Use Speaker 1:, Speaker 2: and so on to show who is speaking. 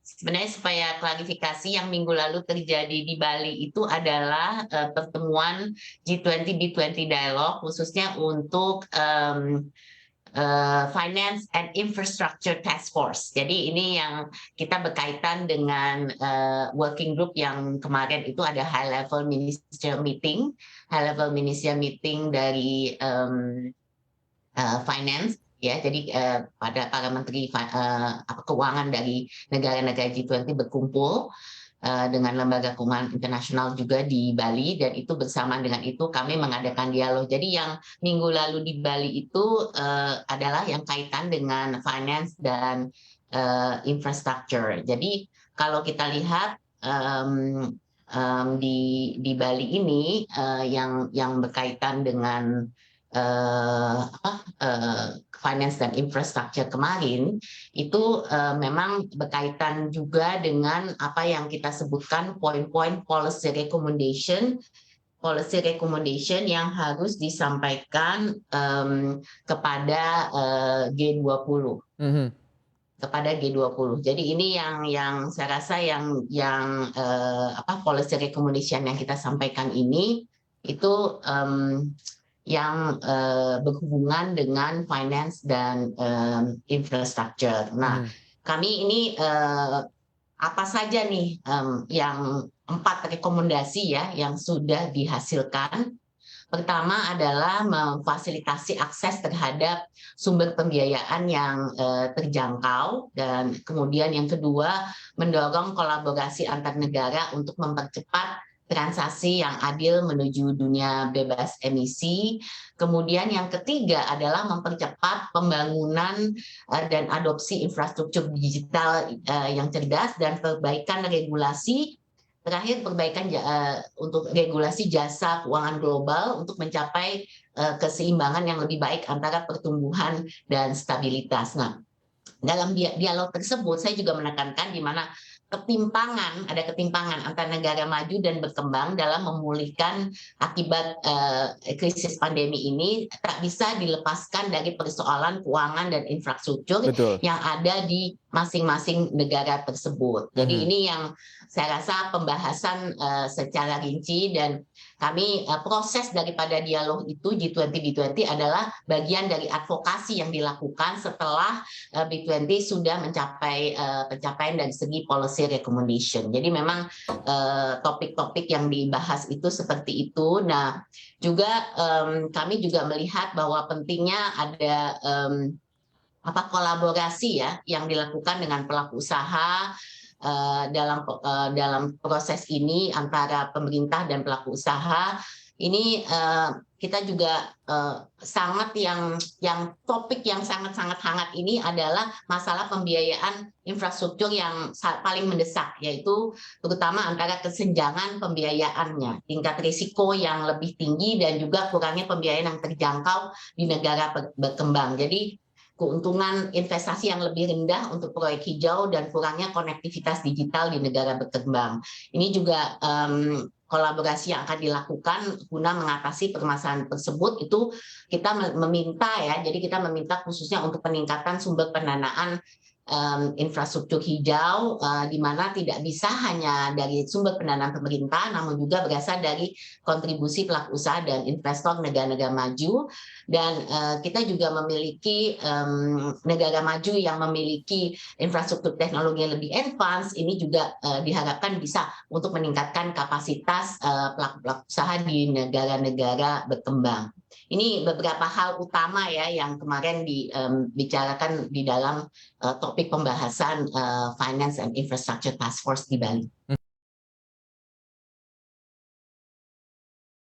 Speaker 1: sebenarnya supaya klarifikasi yang minggu lalu terjadi di Bali itu adalah pertemuan G20 B20 Dialogue khususnya untuk Finance and Infrastructure Task Force. Jadi ini yang kita berkaitan dengan working group yang kemarin itu ada high level ministerial meeting dari finance. Ya, jadi pada para menteri keuangan dari negara-negara G20 berkumpul dengan lembaga keuangan internasional juga di Bali, dan itu bersamaan dengan itu kami mengadakan dialog. Jadi yang minggu lalu di Bali itu adalah yang kaitan dengan finance dan infrastructure. Jadi kalau kita lihat di Bali ini yang berkaitan dengan finance dan infrastructure kemarin itu memang berkaitan juga dengan apa yang kita sebutkan poin-poin policy recommendation yang harus disampaikan kepada G20. Kepada G20. Jadi ini yang saya rasa yang policy recommendation yang kita sampaikan ini itu yang berhubungan dengan finance dan infrastructure. Nah, kami ini apa saja nih yang 4 rekomendasi ya yang sudah dihasilkan. Pertama adalah memfasilitasi akses terhadap sumber pembiayaan yang terjangkau, dan kemudian yang kedua mendorong kolaborasi antar negara untuk mempercepat transaksi yang adil menuju dunia bebas emisi. Kemudian yang ketiga adalah mempercepat pembangunan dan adopsi infrastruktur digital yang cerdas dan perbaikan regulasi. Terakhir, perbaikan untuk regulasi jasa keuangan global untuk mencapai keseimbangan yang lebih baik antara pertumbuhan dan stabilitas. Nah, dalam dialog tersebut saya juga menekankan di mana ada ketimpangan antara negara maju dan berkembang dalam memulihkan akibat krisis pandemi ini tak bisa dilepaskan dari persoalan keuangan dan infrastruktur. Betul. Yang ada di masing-masing negara tersebut. Jadi ini yang saya rasa pembahasan secara rinci, dan kami proses daripada dialog itu G20 B20 adalah bagian dari advokasi yang dilakukan setelah B20 sudah mencapai pencapaian dari segi policy recommendation. Jadi memang topik-topik yang dibahas itu seperti itu. Nah, juga kami juga melihat bahwa pentingnya ada kolaborasi ya yang dilakukan dengan pelaku usaha dalam proses ini antara pemerintah dan pelaku usaha. Ini kita juga sangat yang topik yang sangat-sangat hangat ini adalah masalah pembiayaan infrastruktur yang paling mendesak, yaitu terutama antara kesenjangan pembiayaannya, tingkat risiko yang lebih tinggi, dan juga kurangnya pembiayaan yang terjangkau di negara berkembang. Jadi keuntungan investasi yang lebih rendah untuk proyek hijau dan kurangnya konektivitas digital di negara berkembang. Ini juga kolaborasi yang akan dilakukan guna mengatasi permasalahan tersebut. Itu kita meminta ya, jadi kita meminta khususnya untuk peningkatan sumber pendanaan infrastruktur hijau, di mana tidak bisa hanya dari sumber pendanaan pemerintah, namun juga berasal dari kontribusi pelaku usaha dan investor negara-negara maju. Dan kita juga memiliki negara maju yang memiliki infrastruktur teknologi yang lebih advance. Ini juga diharapkan bisa untuk meningkatkan kapasitas pelaku-pelaku usaha di negara-negara berkembang. Ini beberapa hal utama ya yang kemarin dibicarakan di dalam topik pembahasan Finance and Infrastructure Task Force di Bali.